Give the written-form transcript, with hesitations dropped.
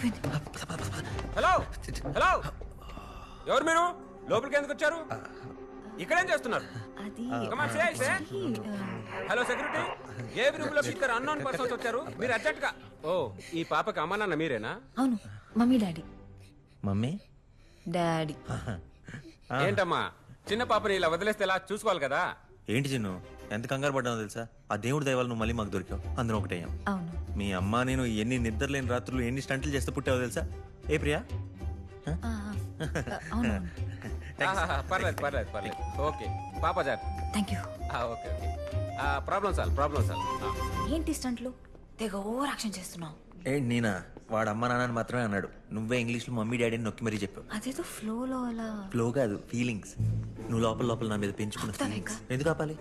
అయిపోయింది. Hello hello, ఎవరు మీరు? లోపలికి ఎందుకు వచ్చారు? ఇక్కడేం చేస్తున్నారు? అది హలో సెక్యూరిటీ, ఏ రూమ్ లో ఇద్దరు అన్నోన్ పర్సన్స్ వచ్చారు. మీరు అర్జెంట్ గా. ఓ, ఈ పాపకి అమ్మా నాన్న మీరేనా? అవును, మమ్మీ డాడీ. Mummy daddy. ఏంటమ్మా, చిన్న పాపని ఇలా వదిలేస్తే ఎలా? చూసుకోవాలి కదా. ఏంటి చిన్ను, ఎంత కంగారు పడ్డానో తెలుసా? ఆ దేవుడి దయవల్ల నువ్వు మళ్ళీ మాకు దొరికావు, అందరం ఒకటేయం. అవును. మీ అమ్మ నేను ఎన్ని నిద్రలేని రాత్రులు ఎన్ని స్టంట్లు చేస్తే పుట్టావో తెలుసా? ఏ ప్రియా? అవును. పర్లేదు పర్లేదు పర్లేదు. ఓకే పాపా జార్. Thank you. Okay okay. Problem solve. ఏంటి స్టంట్లు? తెగ ఓవర్ యాక్షన్ చేస్తున్నావు. ఏంటి నేనా? వాడు అమ్మ నాన్నని మాత్రమే అన్నాడు, నువ్వే ఇంగ్లీష్లో మమ్మీ డాడీని నొక్కి మరీ చెప్పావు. అదేదో ఫ్లోలో అలా. ఫ్లో కాదు, ఫీలింగ్స్. నువ్వు లోపల లోపల నా మీద పెంచుకున్న ఆపుతావా feelings. ఇంకా? ఎందుకు ఆపాలి?